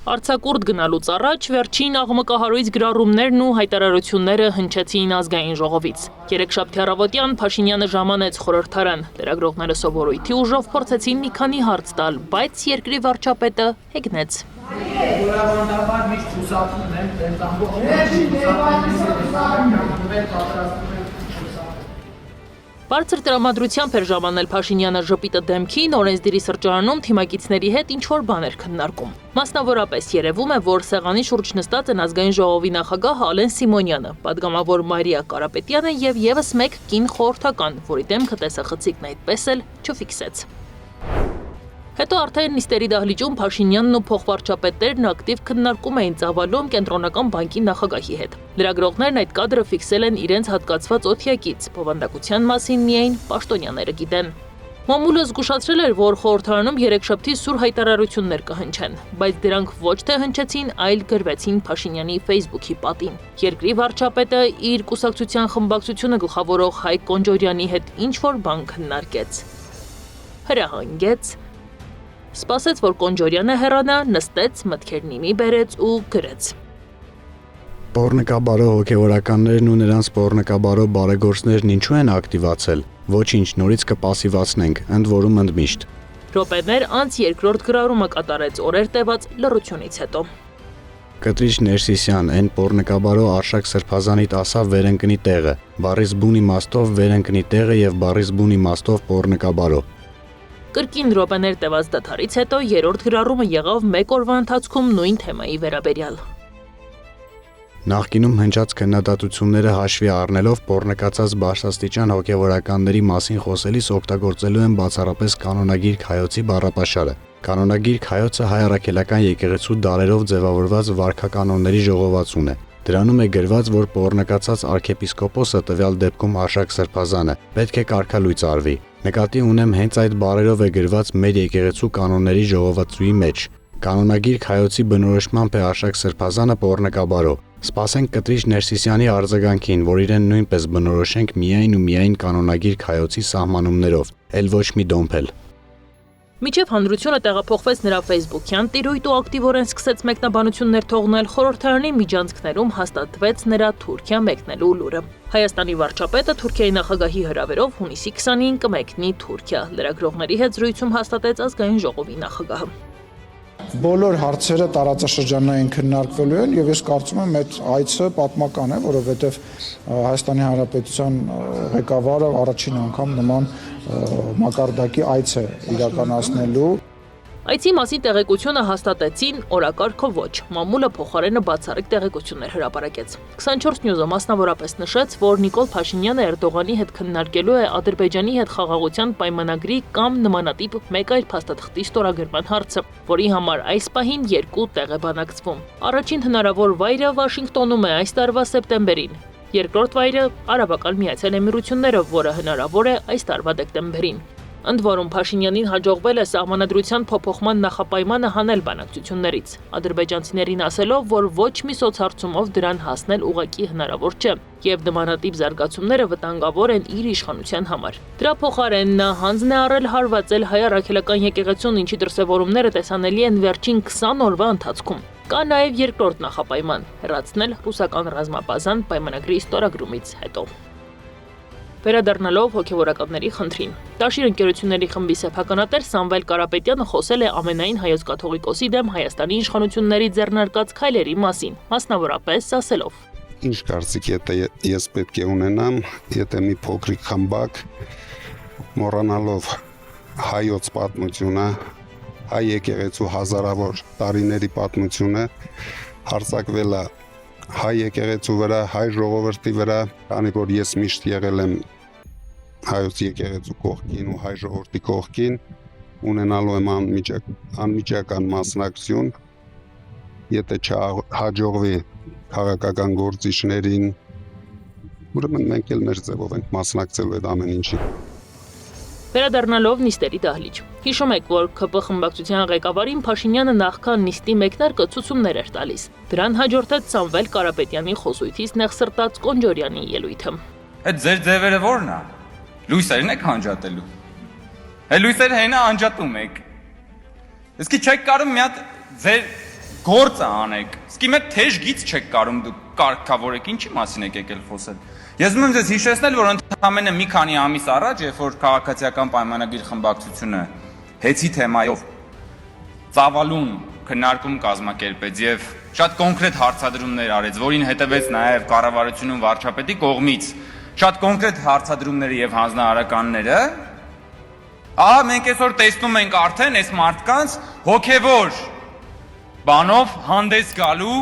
Արձակուրդ գնալուց առաջ վերջին աղմկահարույց գրառումներն ու հայտարարությունները հնչեցին ազգային ժողովից։ Երեքշաբթի առավոտյան Փաշինյանը ժամանեց խորհրդարան։ Լրագրողները սովորույթի ուժով փորձեցին մի քանի հարց տալ, բայց երկրի վարչապետը հեգնեց։ Բարձր տրամադրությամբ էր ժամանել Փաշինյանը ժպիտը դեմքին, օրենսդիրի սրճարանում թիմակիցների հետ ինչ-որ բան էր քննարկում։ Մասնավորապես երևում է, որ սեղանի շուրջ նստած են ազգային ժողովի նախագահ Ալեն Սիմոնյանը, պատգամավոր Մարիա Կարապետյանը եւ եւս մեկ կին խորհրդական, որի դեմքը տեսախցիկն այդպես էլ չֆիքսեց։ Հետո արդեն նիստերի դահլիճում Փաշինյանն ու փոխվարչապետներն ակտիվ քննարկում էին ծավալում կենտրոնական բանկի նախագահի հետ։ Լրագրողներն այդ կադրը ֆիքսել են իրենց հատկացված օթյակից, բովանդակության մասին միայն պաշտոնյաները գիտեն։ Մամուլը զգուշացրել էր, որ խորհրդարանում երեքշաբթի սուր հայտարարություններ կհնչեն, բայց դրանք ոչ թե հնչեցին, այլ գրվեցին Փաշինյանի Facebook-ի պատին։ Երկրի վարչապետը իր կուսակցության խմբակցությունը գլխավորող Հայկ Կոնջորյանի հետ ինչ-որ բան քննարկեց։ Հրահանգեց, սպասեց, որ Կոնջորյանը հեռանա, նստեց, մտքերն իմի բերեց ու գրեց. Պոռնկաբարո հոգևորականներն ու նրանց պոռնկաբարո բարեգործներն ինչու են ակտիվացել, ոչինչ, նորից կպասիվացնենք, ընդ որում ընդմիշտ։ Րոպեներ անց երկրորդ գրառումը կատարեց օրեր տևած լռությունից հետո։ Կտրիչ Ներսիսյան, այն պոռնկաբարո Արշակ Սրբազանիդ ասա վերընկնի տեղը, բառից բուն իմաստով վերընկնի տեղը եւ բառից բուն իմաստով պոռնկաբարո։ Կրկին րոպեներ տևած դադարից հետո երրորդ գրառումը եղավ մեկ օրվա ընթացքում նույն թեմայի վերաբերյալ։ Նախկինում հնչած քննադատությունները հաշվի առնելով պոռնկացած բարձրաստիճան հոգևորականների մասին խոսելիս օգտագործելու են բացառապես կանոնագիր Քայոցի բառապաշարը։ Կանոնագիր Քայոցը հայ առաքելական եկեղեցու դարերով ձևավորված վարքականոնների ժողովածուն է։ Դրանում է գրված, որ պոռնկացած arczepiskopos-ը տվյալ դեպքում Արշակ Սրբազանը պետք է կարգալույծ արվի։ Նկատի ունեմ հենց այդ բառերով է գրված մեր եկեղեցու կանոնների ժողովածուի մեջ։ Կանոնագիր Քայոցի բնորոշմամբ է Արշակ Սրբազանը պոռնկաբարո։ Սպասենք Կտրիչ Ներսիսյանի արձագանքին, որ իրեն նույնպես բնորոշենք միայն ու միայն կանոնագիր Քայոցի սահմանումներով, էլ ոչ մի դոմփել։ Միջև հանրությունը տեղափոխվեց նրա Facebook-յան տիրույթ ու ակտիվորեն սկսեց մեկնաբանություններ թողնել, խորհրդարանի միջանցքներում հաստատվեց նրա Թուրքիա մեկնելու լուրը։ Հայաստանի վարչապետը Թուրքիայի նախագահի հրավերով հունիսի 20-ին կմեկնի Թուրքիա, լրագրողների հետ զրույցում հաստատեց ազգային ժողովի նախագահը։ Բոլոր հարցերը տարածաշրջանային քննարկվելու են եւ ես կարծում եմ այդ այցը պատմական է, որովհետեւ Հայաստանի Հանրապետության ղեկավարը առաջին անգամ նման մակարդակի այց է իրականացնելու։ Այցի մասին տեղեկությունը հաստատեցին, օրակարգը ոչ, մամուլը փոխարենը բացառիկ տեղեկություններ հրապարակեց։ 24 News-ը մասնավորապես նշեց, որ Նիկոլ Փաշինյանը Էրդողանի հետ քննարկելու է Ադրբեջանի հետ խաղաղության պայմանագրի կամ նմանատիպ մեկ այլ փաստաթղթի ստորագրման հարցը, որի համար այս պահին երկու տեղ է բանակցվում։ Առաջին հնարավոր վայրը Վաշինգտոնում է այս տարվա սեպտեմբերին, երկրորդ վայրը Արաբական Միացյալ Էմիրությունները, որը հնարավոր է այս տարվա դեկտեմբերին։ Ընդ որում Փաշինյանին հաջողվել է սահմանադրության փոփոխման նախապայմանը հանել բանակցություններից։ Ադրբեջանցիներին ասելով, որ ոչ մի սոցհարցումով դրան հասնել ուղղակի հնարավոր չէ, եւ նմանատիպ զարգացումները վտանգավոր են իր իշխանության համար։ Դրա փոխարեն նա հանձն է առել հարվածել հայ առաքելական եկեղեցուն, ինչի դրսևորումները տեսանելի են վերջին 20 օրվա ընթացքում։ Կա նաև երկրորդ նախապայման՝ հեռացնել ռուսական ռազմաբազան պայմանագրի ստորագրումից հետո։ Վերադառնալով հոգևորականների խնդրին։ Տաշիր ընկերությունների խմբի սեփականատեր Սամվել Կարապետյանը խոսել է ամենայն հայոց կաթողիկոսի դեմ Հայաստանի իշխանությունների ձեռնարկած քայլերի մասին, մասնավորապես ասելով. Ինչ կարծիք ես պետք է ունենամ, եթե մի փոքրիկ խմբակ մոռանալով հայոց պատմությունը, հայ եկեղեցու հազարավոր տարիների պատմությունը հարձակվել է հայ եկեղեցու վրա, հայ ժողովրդի վրա, քանի որ ես միշտ եղել եմ հայոց եկեղեցու կողքին ու հայ ժողովրդի կողքին, ունենալու եմ անմիջական մասնակցություն, եթե չհաջողվի քաղաքական գործիչներին, ուրեմն մենք էլ մեր ձևով ենք մասնակցելու այդ ամեն ինչին։ Վերադառնալով նիստերի դահլիճ։ Հիշում եք, որ ՔՊ խմբակցության ղեկավարին Փաշինյանը նախքան նիստի մեկնարկը ցուցումներ էր տալիս։ Դրան հաջորդեց Սամվել Կարապետյանի խոսույթից նեղսրտած Կոնջորյանի ելույթը։ Այդ ձեր ձևերը ո՞րն է։ Լույսերն եք անջատելու։ Լույսերը հենա անջատում եք։ Իսկ չեք կարող մի հատ ձեր Գործը անեք։ Իսկ իմ հետ թեժ գից չեք կարում դուք կարգավորեք, ինչի մասին եք եկել խոսել։ Ես ուզում եմ ձեզ հիշեցնել, որ ընդամենը մի քանի ամիս առաջ, երբ որ քաղաքացիական պայմանագիր խմբակցությունը հեծի թեմայով ծավալուն քննարկում կազմակերպեց եւ շատ կոնկրետ հարցադրումներ արեց, որին հետևեց նաեւ կառավարությունում վարչապետի կողմից շատ կոնկրետ հարցադրումները եւ հանձնարարականները, ահա մենք այսօր տեսնում ենք արդեն այս մարդկանց հոգեվոր բանով հանդես գալու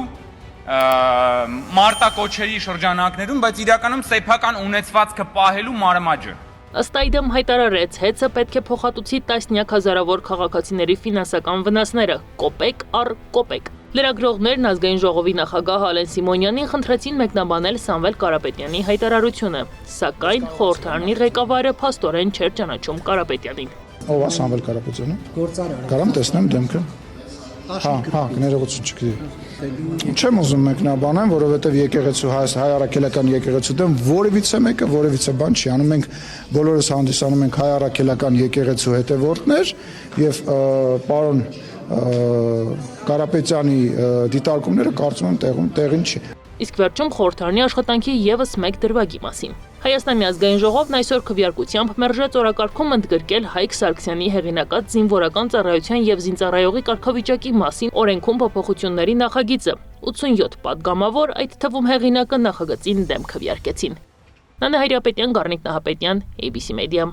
մարտակոչերի շրջանակներում, բայց իրականում սեփական ունեցվածքը պահելու մարմաճը։ Ըստ այդմ հայտարարեց, հեծը պետք է փոխհատուցի տասնյակ հազարավոր քաղաքացիների ֆինանսական վնասները, կոպեկ առ կոպեկ։ Լրագրողներն ազգային ժողովի նախագահ Ալեն Սիմոնյանին խնդրեցին մեկնաբանել Սամվել Կարապետյանի հայտարարությունը, սակայն խորհրդարանի ղեկավարը փաստորեն չէր ճանաչում Կարապետյանին։ Ով է Սամվել Կարապետյանը։ Գործարարը։ Կարամ տեսնեմ դեմքը։ Հա, ներողություն չգիտի։ Չեմ ուզում մեկնաբանեմ, որովհետև եկեղեցու հայ առաքելական եկեղեցու դեմ որևիցե մեկը որևիցե բան չի անում, մենք բոլորս հանդիսանում ենք հայ առաքելական եկեղեցու հետևորդներ եւ պարոն Կարապետյանի դիտարկումները կարծում եմ տեղին չի։ Իսկ վերջում խորհրդարանի աշխատանքի եւս մեկ դրվագի մասին։ Հայաստանի ազգային ժողովն այսօր քվեարկությամբ մերժեց օրակարգում ընդգրկել Հայկ Սարգսյանի հեղինակած զինվորական ծառայության եւ զինծառայողի կարգավիճակի մասին օրենքում փոփոխությունների նախագիծը։ 87 падգամավոր, այդ թվում հեղինակը նախագծին դեմ քվեարկեցին։ Նանե Հայրապետյան, Գառնիկ Նահապետյան, ABC Media։